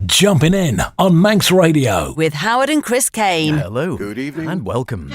Jumpin In on Manx Radio. With Howard and Chris Kane. Hello. Good evening. And welcome.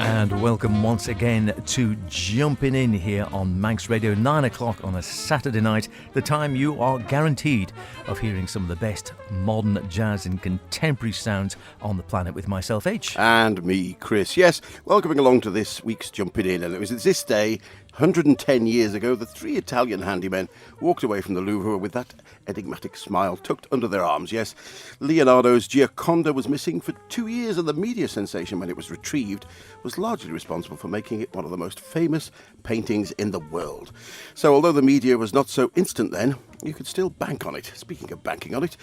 And welcome once again to Jumpin In here on Manx Radio, 9 o'clock on a Saturday night, the time you are guaranteed of hearing some of the best modern jazz and contemporary sounds on the planet with myself, H. And me, Chris. Yes, welcoming along to this week's Jumpin In. And it was this day, 110 years ago, the three Italian handymen walked away from the Louvre with that enigmatic smile tucked under their arms. Yes, Leonardo's Gioconda was missing for 2 years, and the media sensation when it was retrieved was largely responsible for making it one of the most famous paintings in the world. So although the media was not so instant then, you could still bank on it. Speaking of banking on it,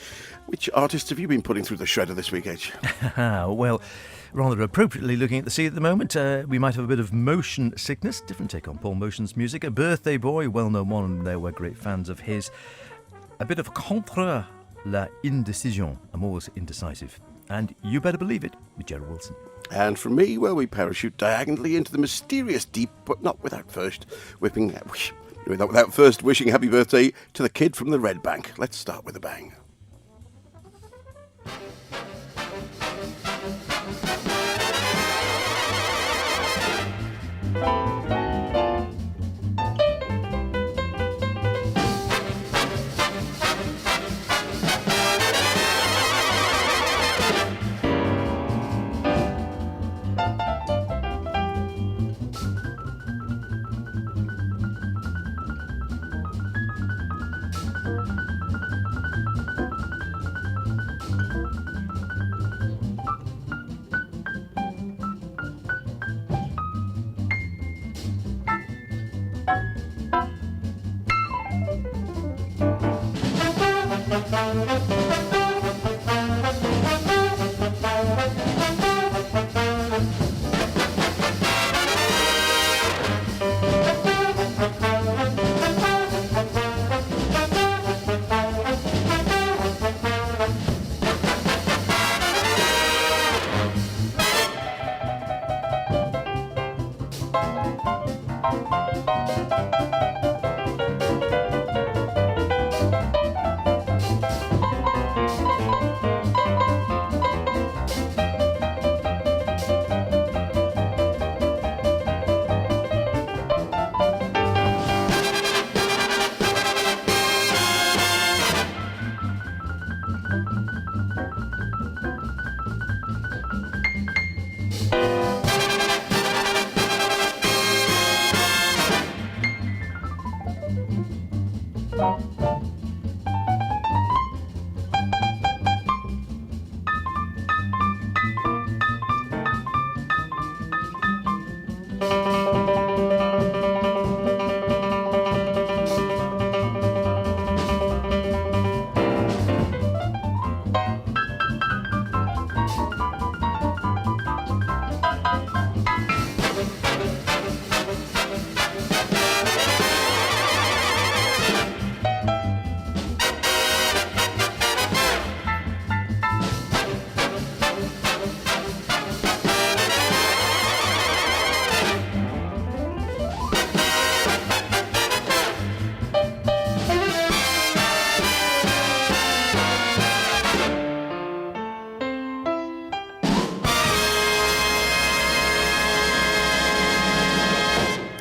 which artists have you been putting through the shredder this week, H? Well, rather appropriately looking at the sea at the moment, we might have a bit of motion sickness. Different take on Paul Motion's music. A Birthday Boy, well-known one, and there were great fans of his. A bit of Contre la Indecision. I'm always indecisive. And You Better Believe It with Gerald Wilson. And from me, well, we parachute diagonally into the mysterious deep, but not without first wishing happy birthday to the kid from the Redbank. Let's start with a bang.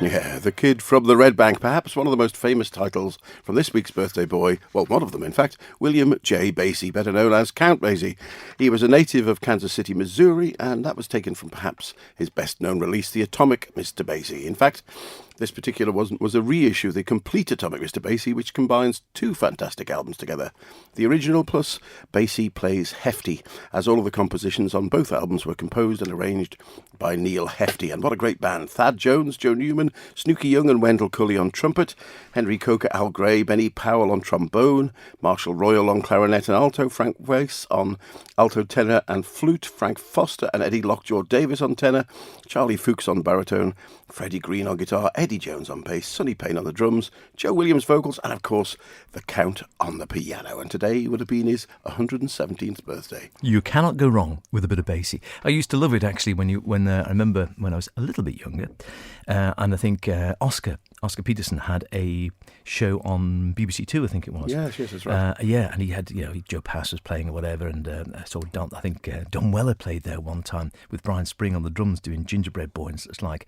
Yeah, The Kid from the Redbank, perhaps one of the most famous titles from this week's birthday boy. Well, one of them, in fact, William J. Basie, better known as Count Basie. He was a native of Kansas City, Missouri, and that was taken from perhaps his best-known release, The Atomic Mr. Basie. In fact, This particular was a reissue, the complete Atomic Mr. Basie, which combines two fantastic albums together. The original plus Basie Plays Hefty, as all of the compositions on both albums were composed and arranged by Neil Hefty. And what a great band. Thad Jones, Joe Newman, Snooky Young and Wendell Cully on trumpet, Henry Coker, Al Gray, Benny Powell on trombone, Marshall Royal on clarinet and alto, Frank Weiss on alto tenor and flute, Frank Foster and Eddie Lockjaw Davis on tenor, Charlie Fuchs on baritone, Freddie Green on guitar, Eddie Jones on bass, Sonny Payne on the drums, Joe Williams vocals, and of course the Count on the piano. And today would have been his 117th birthday. You cannot go wrong with a bit of Basie. I used to love it actually when I remember when I was a little bit younger, and I think Oscar Peterson had a show on BBC Two, I think it was. Yes, that's right. And he had, Joe Pass was playing or whatever, and I think Don Weller played there one time with Brian Spring on the drums doing Gingerbread Boy and such like.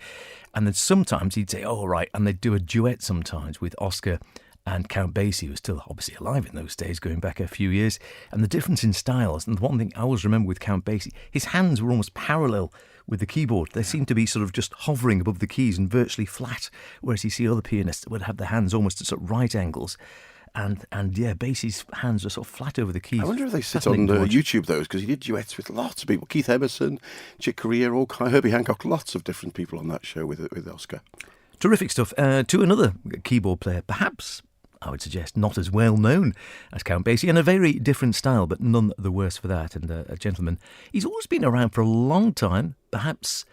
And then sometimes he'd say, "Oh, right," and they'd do a duet sometimes with Oscar and Count Basie, who was still obviously alive in those days, going back a few years. And the difference in styles, and the one thing I always remember with Count Basie, his hands were almost parallel with the keyboard. They seemed to be sort of just hovering above the keys and virtually flat, whereas you see other pianists that would have their hands almost at sort of right angles. And Basie's hands are sort of flat over the keys. I wonder if they sit on YouTube, those, because he did duets with lots of people. Keith Emerson, Chick Corea, Herbie Hancock, lots of different people on that show with Oscar. Terrific stuff. To another keyboard player, perhaps, I would suggest, not as well known as Count Basie, and a very different style, but none the worse for that. And a gentleman, he's always been around for a long time, perhaps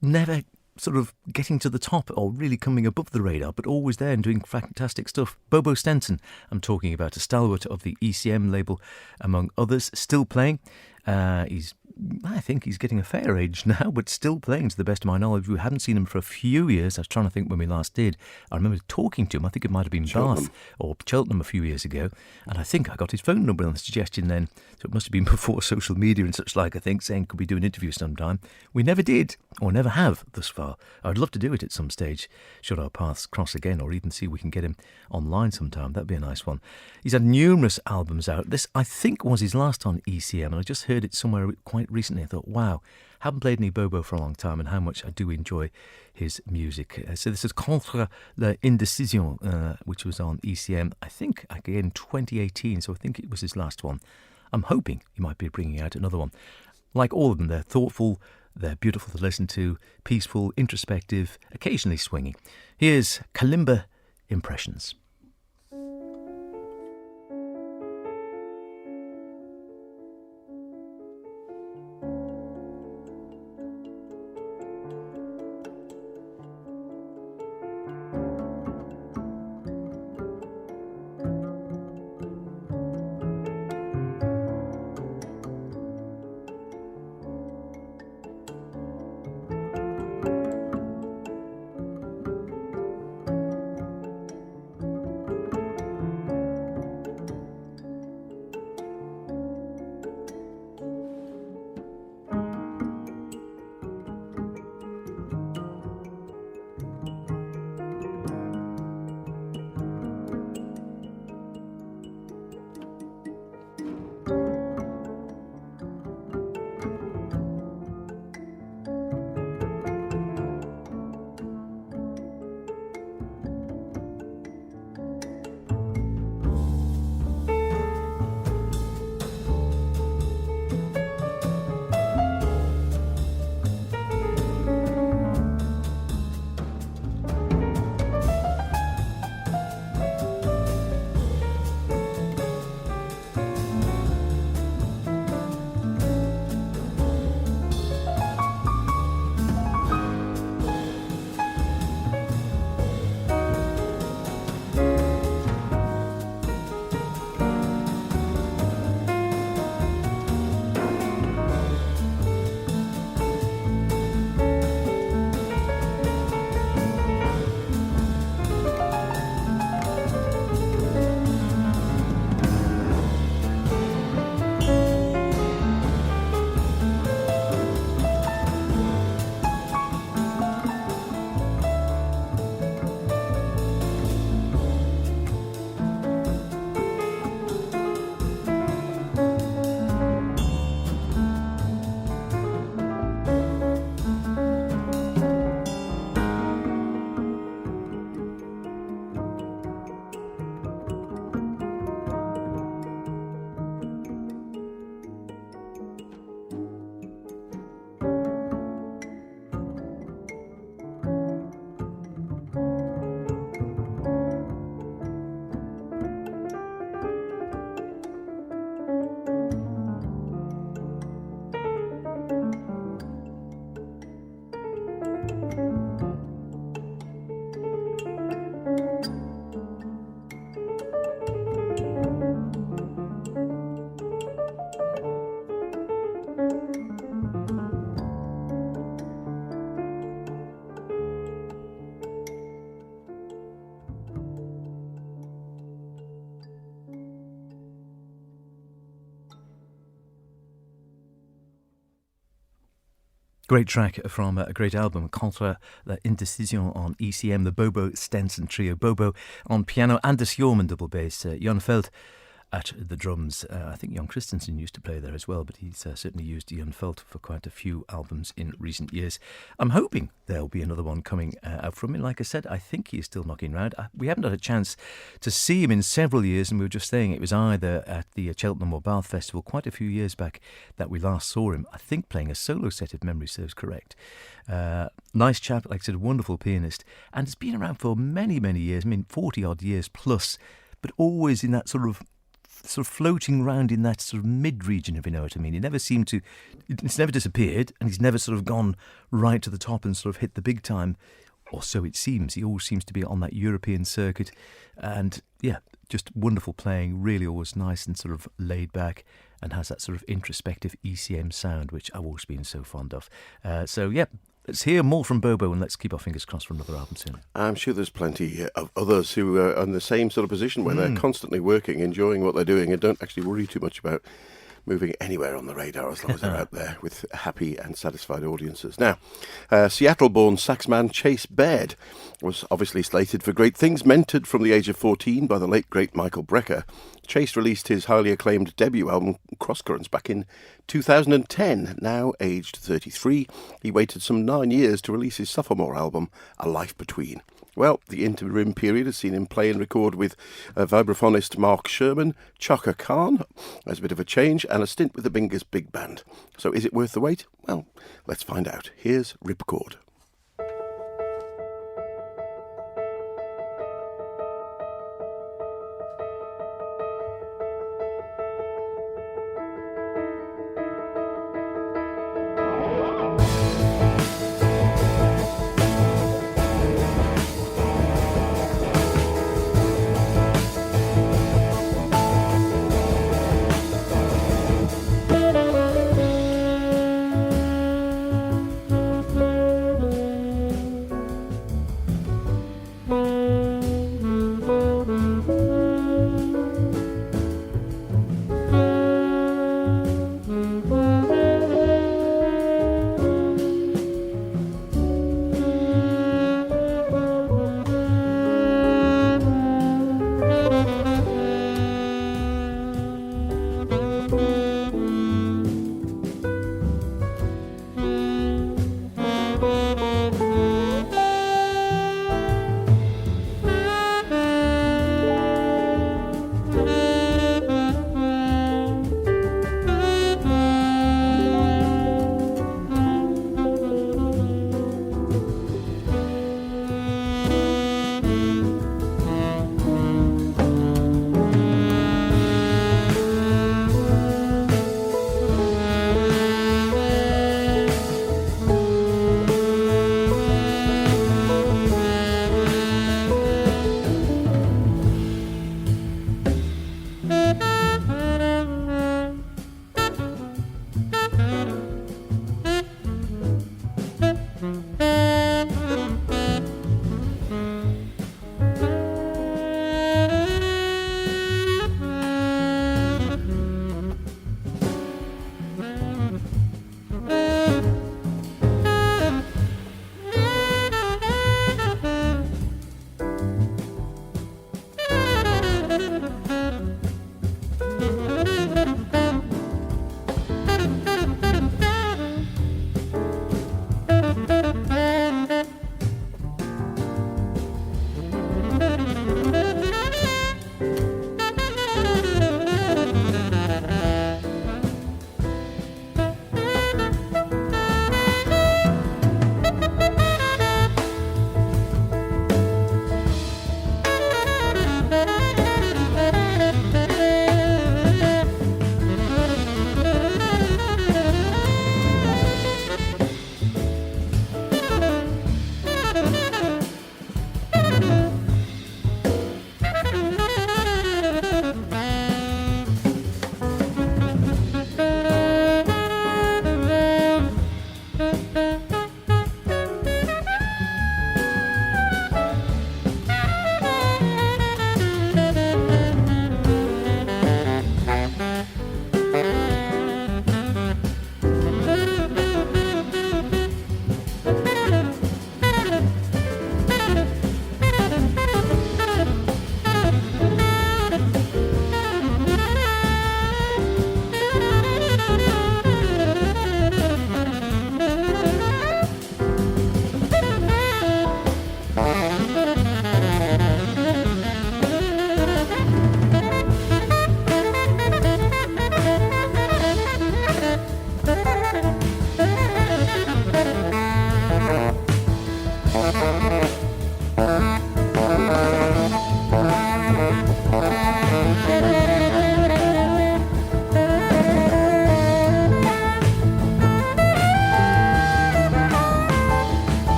never sort of getting to the top or really coming above the radar, but always there and doing fantastic stuff. Bobo Stenson, I'm talking about, a stalwart of the ECM label, among others, still playing. I think he's getting a fair age now, but still playing to the best of my knowledge. We hadn't seen him for a few years. I was trying to think when we last did. I remember talking to him. I think it might have been Bath or Cheltenham a few years ago. And I think I got his phone number on the suggestion then. So it must have been before social media and such like, I think, saying could we do an interview sometime. We never did, or never have thus far. I'd love to do it at some stage, should our paths cross again, or even see if we can get him online sometime. That'd be a nice one. He's had numerous albums out. This, I think, was his last on ECM, and I just heard it somewhere quite recently. I thought, wow, haven't played any Bobo for a long time, and how much I do enjoy his music. So this is Contre l'Indecision, which was on ECM, I think, again, 2018, so I think it was his last one. I'm hoping he might be bringing out another one. Like all of them, they're thoughtful, they're beautiful to listen to, peaceful, introspective, occasionally swinging. Here's Kalimba Impressions. Great track from a great album, Contre l'Indecision on ECM, the Bobo Stenson Trio. Bobo on piano, Anders Jorman double bass, Jan Veld at the drums. I think Jan Christensen used to play there as well, but he's certainly used Jan Veld for quite a few albums in recent years. I'm hoping there'll be another one coming out from him. Like I said, I think he's still knocking around. We haven't had a chance to see him in several years, and we were just saying it was either at the Cheltenham or Bath Festival quite a few years back that we last saw him, I think playing a solo set if memory serves correct. Nice chap, like I said, wonderful pianist, and has been around for many, many years, 40 odd years plus, but always in that sort of floating around in that sort of mid-region, if you know what I mean. He never seemed to, it's never disappeared, and he's never sort of gone right to the top and sort of hit the big time, or so it seems. He always seems to be on that European circuit, and yeah, just wonderful playing, really always nice and sort of laid back, and has that sort of introspective ECM sound, which I've always been so fond of. So yeah, let's hear more from Bobo, and let's keep our fingers crossed for another album soon. I'm sure there's plenty of others who are in the same sort of position where they're constantly working, enjoying what they're doing, and don't actually worry too much about moving anywhere on the radar as long as they're out there with happy and satisfied audiences. Now, Seattle-born saxman Chase Baird was obviously slated for great things. Mentored from the age of 14 by the late, great Michael Brecker, Chase released his highly acclaimed debut album, Crosscurrents, back in 2010. Now aged 33, he waited some 9 years to release his sophomore album, A Life Between. Well, the interim period has seen him play and record with vibraphonist Mark Sherman, Chaka Khan, as a bit of a change, and a stint with the Bingers Big Band. So is it worth the wait? Well, let's find out. Here's Ripcord.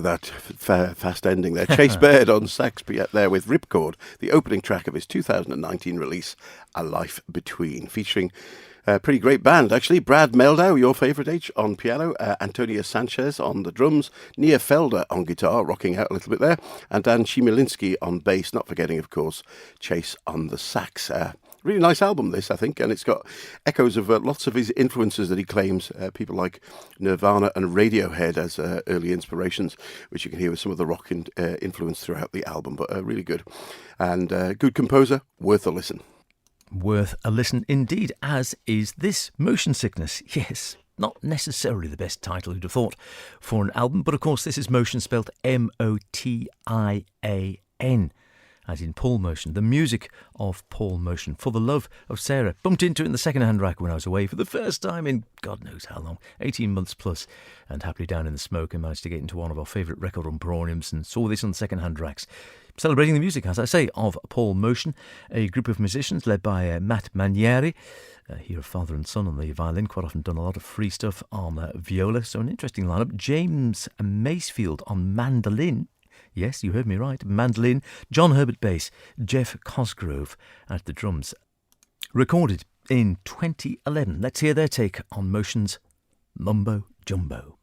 that fast ending there. Chase Baird on sax there with Ripcord, the opening track of his 2019 release, A Life Between, featuring a pretty great band, actually. Brad Meldau, your favourite H, on piano, Antonio Sanchez on the drums, Nia Felder on guitar, rocking out a little bit there, and Dan Chmieliński on bass, not forgetting, of course, Chase on the sax. Really nice album, this, I think, and it's got echoes of lots of his influences that he claims, people like Nirvana and Radiohead as early inspirations, which you can hear with some of the rock influence throughout the album, but really good. And good composer, worth a listen. Worth a listen indeed, as is this, Motion Sickness. Yes, not necessarily the best title, who'd have thought, for an album, but of course this is Motion spelt Motian. As in Paul Motion, the music of Paul Motion, for the love of Sarah. Bumped into it in the second-hand rack when I was away for the first time in God knows how long, 18 months plus, and happily down in the smoke, and managed to get into one of our favourite record emporiums and saw this on the second-hand racks. Celebrating the music, as I say, of Paul Motion, a group of musicians led by Matt Manieri, here father and son on the violin, quite often done a lot of free stuff on viola, so an interesting lineup. James Macefield on mandolin. Yes, you heard me right. Mandolin, John Herbert bass, Jeff Cosgrove at the drums. Recorded in 2011. Let's hear their take on Motion's Mumbo Jumbo.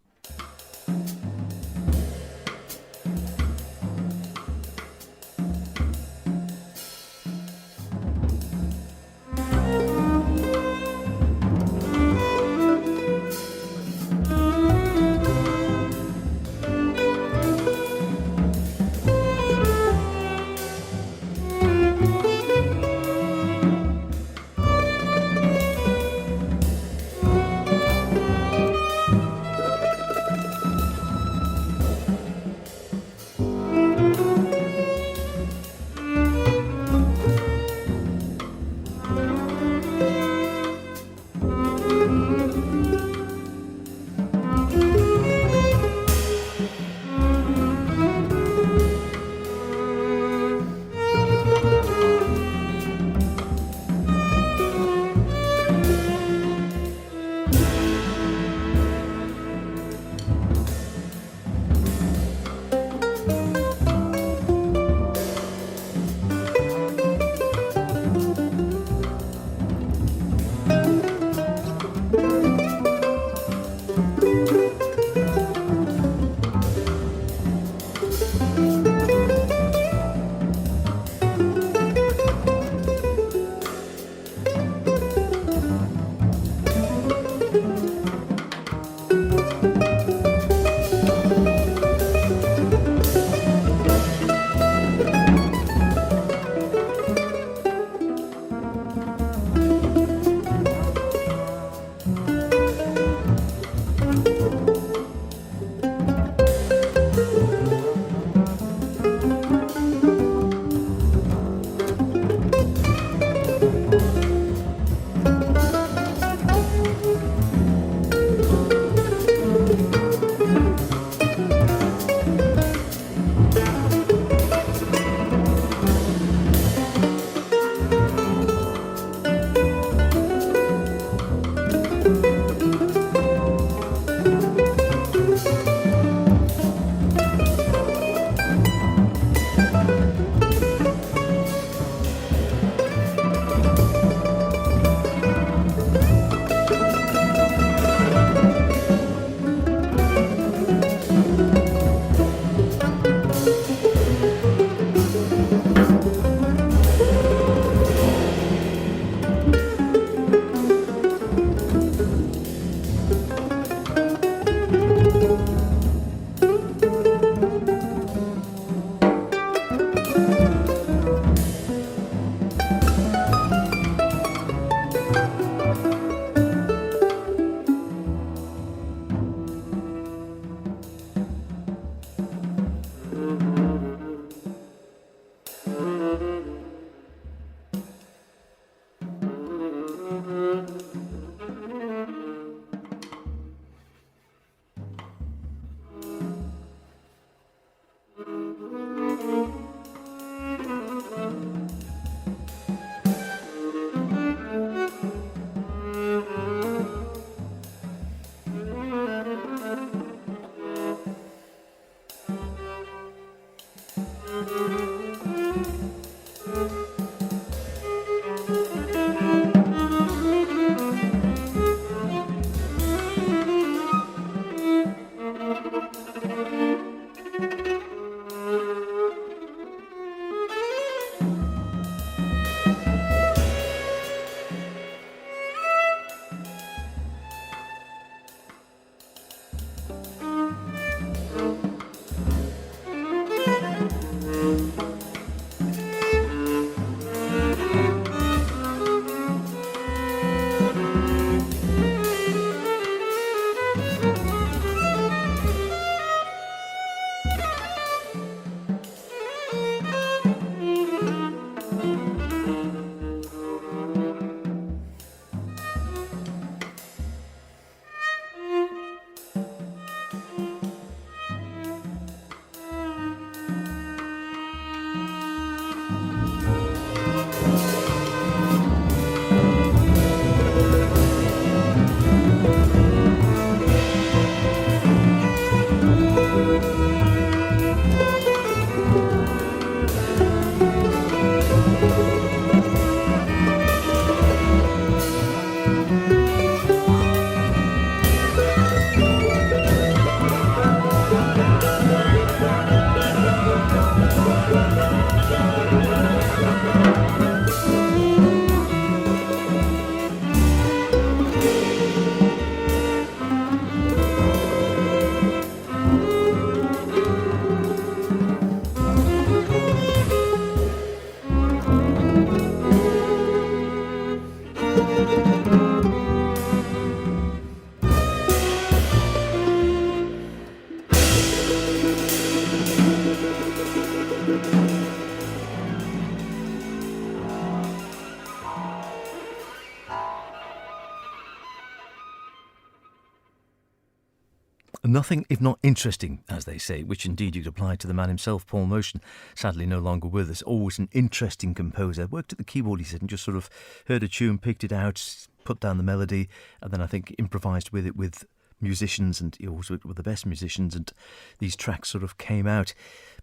Nothing if not interesting, as they say, which indeed you'd apply to the man himself, Paul Motian, sadly no longer with us. Always an interesting composer. Worked at the keyboard, he said, and just sort of heard a tune, picked it out, put down the melody, and then I think improvised with it with musicians, and he always worked with the best musicians, and these tracks sort of came out.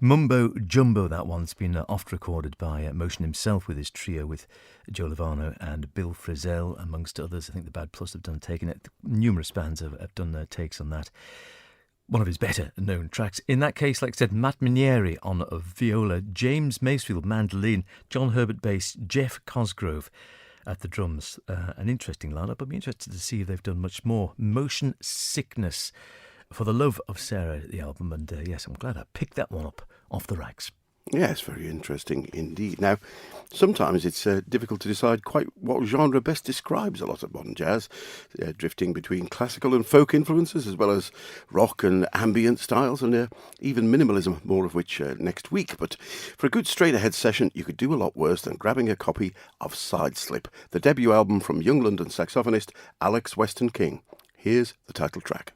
Mumbo Jumbo, that one's been oft recorded by Motian himself with his trio with Joe Lovano and Bill Frisell, amongst others. I think the Bad Plus have taken it. Numerous bands have done their takes on that. One of his better known tracks. In that case, like I said, Matt Minieri on viola, James Masefield mandolin, John Herbert bass, Jeff Cosgrove at the drums. An interesting lineup. I'd be interested to see if they've done much more. Motion Sickness, For the Love of Sarah, the album. And yes, I'm glad I picked that one up off the racks. Yes, very interesting indeed. Now, sometimes it's difficult to decide quite what genre best describes a lot of modern jazz, drifting between classical and folk influences, as well as rock and ambient styles, and even minimalism, more of which next week. But for a good straight-ahead session, you could do a lot worse than grabbing a copy of Sideslip, the debut album from young London saxophonist Alex Weston King. Here's the title track.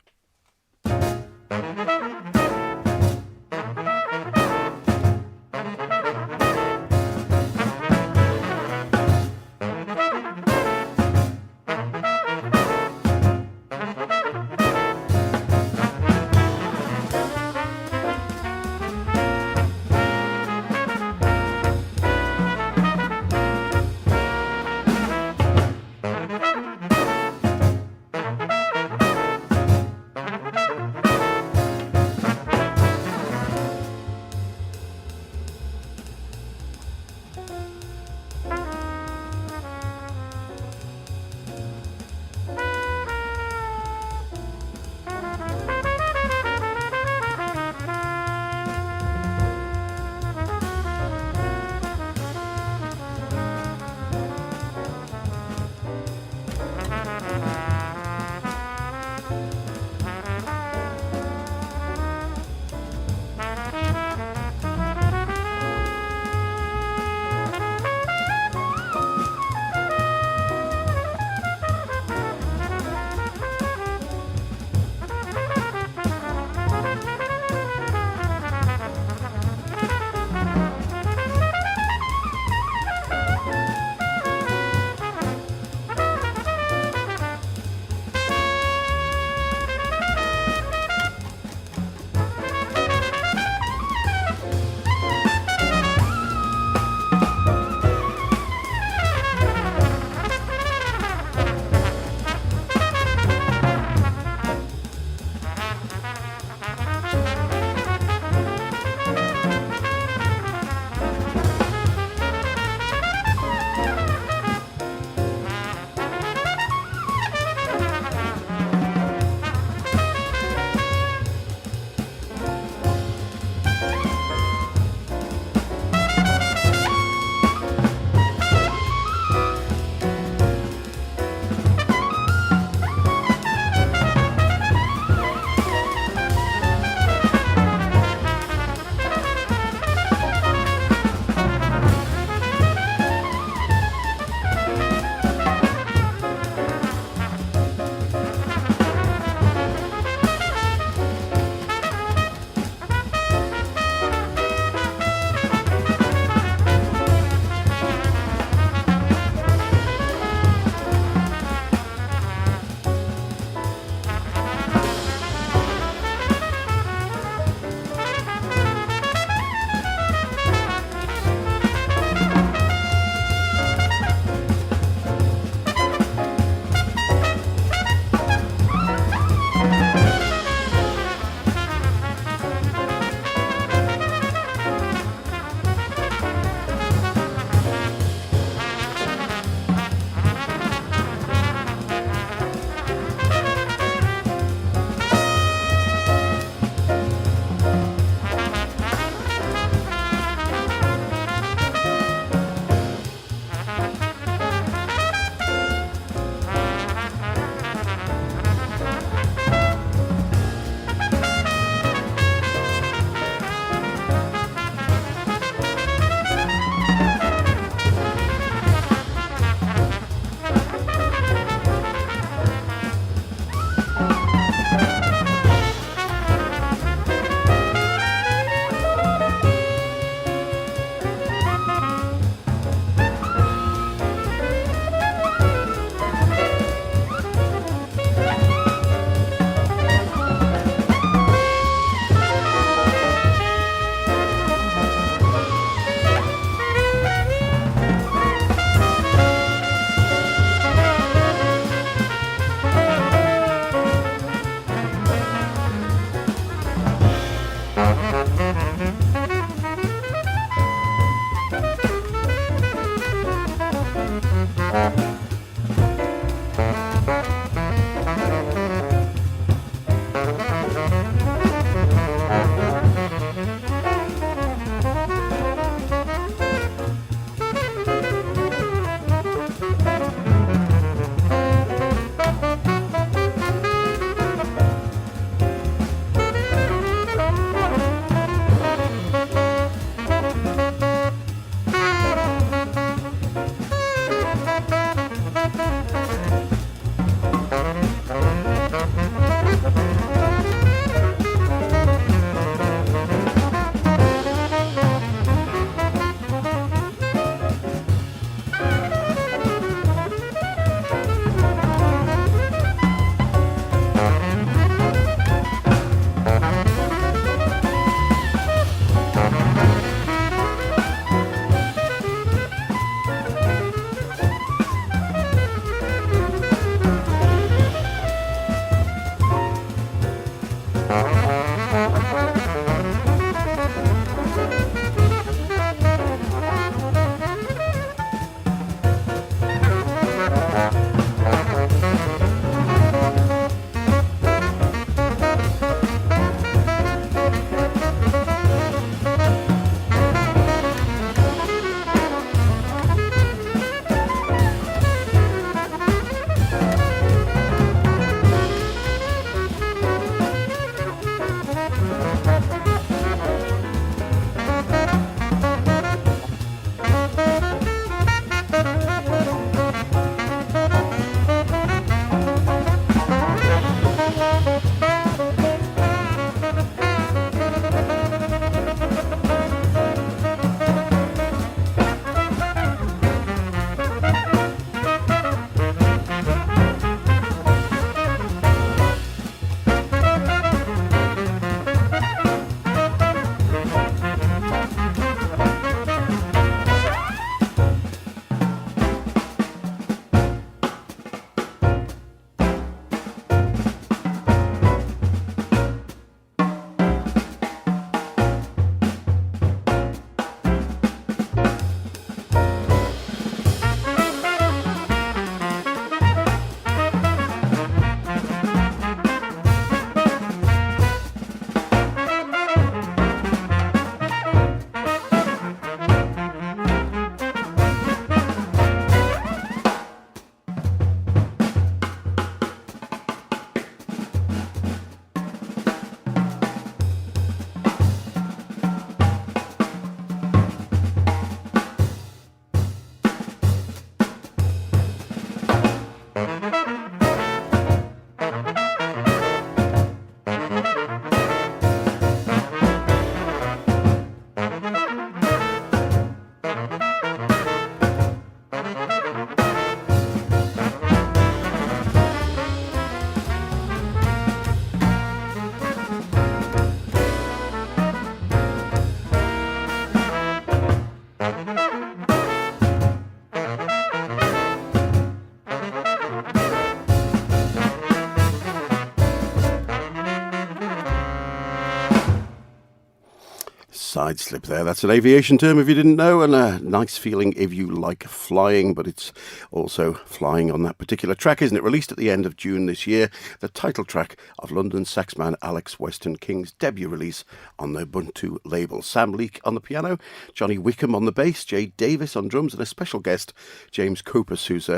Sideslip there. That's an aviation term if you didn't know, and a nice feeling if you like flying, but it's also flying on that particular track, isn't it? Released at the end of June this year, the title track of London saxman Alex Weston King's debut release on the Ubuntu label. Sam Leake on the piano, Johnny Wickham on the bass, Jay Davis on drums, and a special guest, James Copus, whose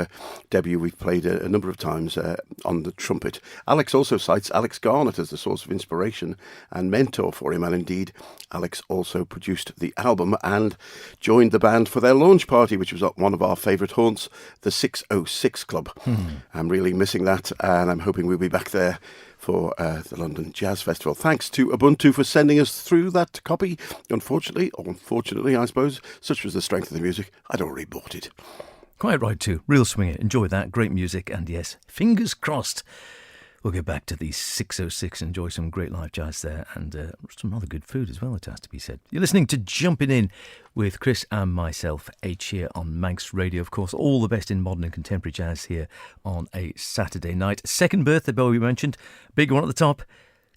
debut we've played a number of times on the trumpet. Alex also cites Alex Garnett as the source of inspiration and mentor for him, and indeed Alex also produced the album and joined the band for their launch party, which was one of our favourite haunts, the 606 Club. I'm really missing that, and I'm hoping we'll be back there for the London Jazz Festival. Thanks to Ubuntu for sending us through that copy. Unfortunately, or unfortunately, I suppose, such was the strength of the music, I'd already bought it. Quite right too. Real swinger. Enjoy that. Great music. And yes, fingers crossed, we'll get back to the 606, enjoy some great live jazz there, and some other good food as well, it has to be said. You're listening to Jumpin' In with Chris and myself, H, here on Manx Radio. Of course, all the best in modern and contemporary jazz here on a Saturday night. Second birthday boy we mentioned, big one at the top,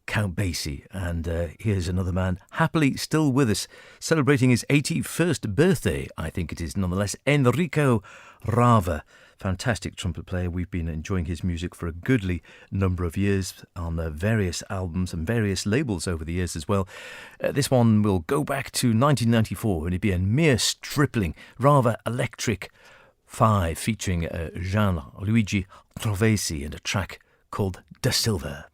Count Basie. And here's another man happily still with us, celebrating his 81st birthday, I think it is nonetheless, Enrico Rava. Fantastic trumpet player. We've been enjoying his music for a goodly number of years on various albums and various labels over the years as well. This one will go back to 1994 when he'd be a mere stripling, rather electric 5 featuring Gianluigi Trovesi and a track called Da Silva.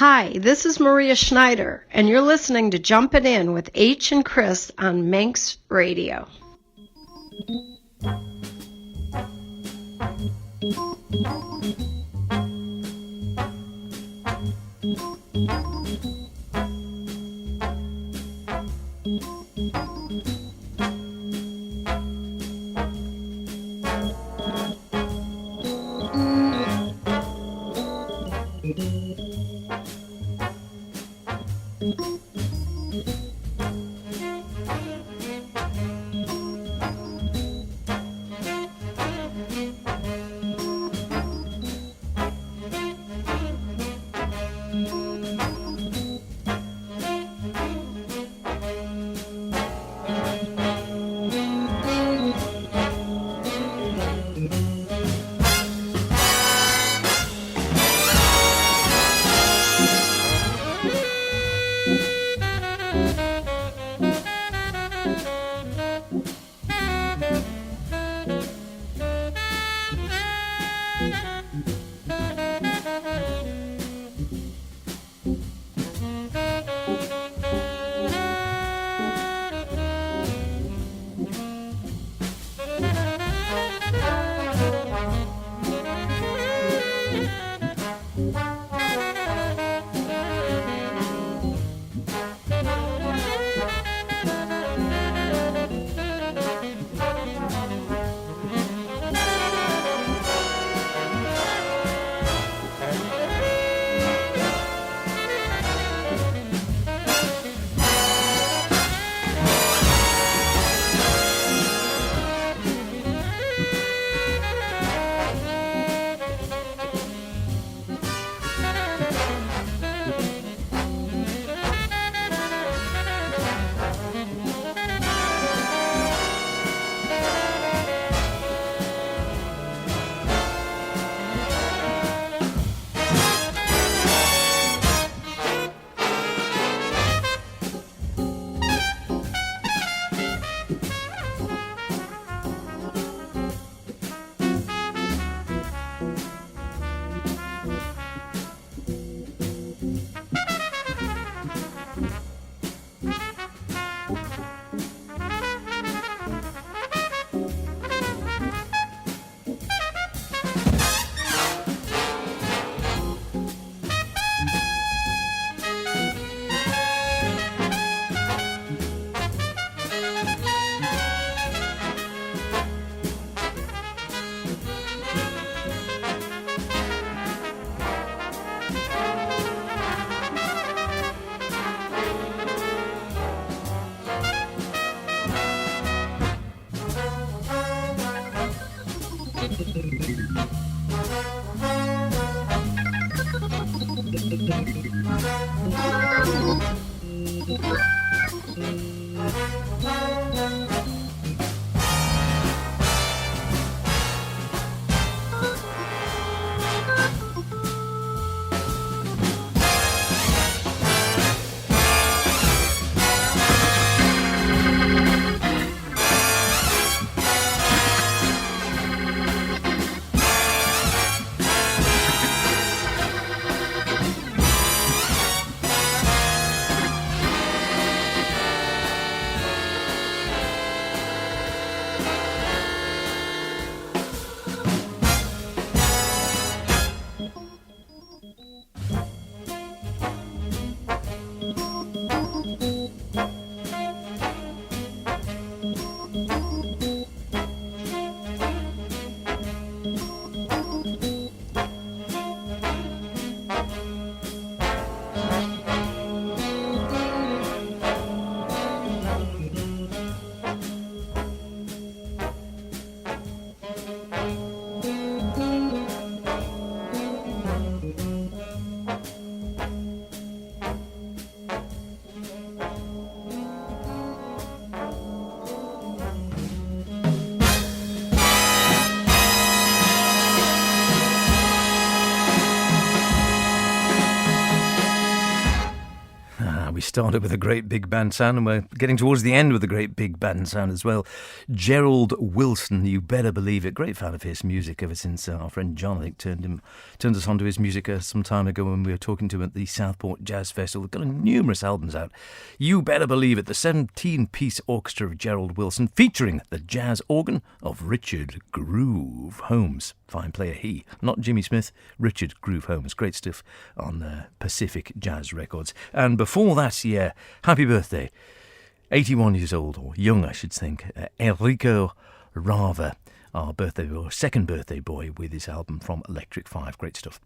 Hi, this is Maria Schneider, and you're listening to Jumpin' In with H and Chris on Manx Radio. started with a great big band sound, and we're getting towards the end with a great big band sound as well. Gerald Wilson, you better believe it. Great fan of his music ever since our friend John, I think, turned us onto his music some time ago when we were talking to him at the Southport Jazz Festival. They've got numerous albums out. You better believe it. The 17-piece orchestra of Gerald Wilson, featuring the jazz organ of Richard Groove Holmes. Fine player he, not Jimmy Smith, Richard Groove Holmes. Great stuff on Pacific Jazz Records. And before that, yeah, happy birthday. 81 years old, or young I should think, Enrico Rava, our second birthday boy with his album from Electric 5. Great stuff.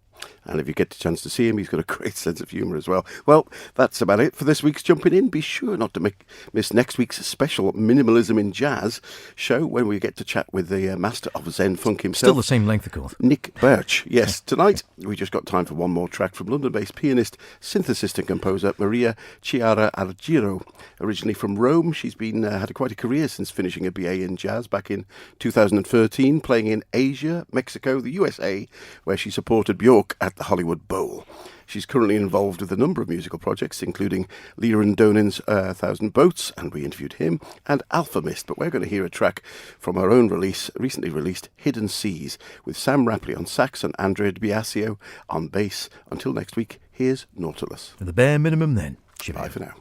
And if you get the chance to see him, he's got a great sense of humour as well. Well, that's about it for this week's Jumping In. Be sure not to miss next week's special Minimalism in Jazz show when we get to chat with the master of Zen Funk himself. Still the same length of course. Nick Birch. Yes, tonight we just got time for one more track from London-based pianist, synthesist and composer Maria Chiara Argiro. Originally from Rome, she's been had quite a career since finishing a BA in jazz back in 2013, playing in Asia, Mexico, the USA, where she supported Bjork at the Hollywood Bowl. She's currently involved with a number of musical projects, including Liran Donin's 1,000 Boats, and we interviewed him, and Alpha Mist. But we're going to hear a track from her own release, recently released, Hidden Seas, with Sam Rapley on sax and Andrea Biasio on bass. Until next week, here's Nautilus. The bare minimum then. Bye for now.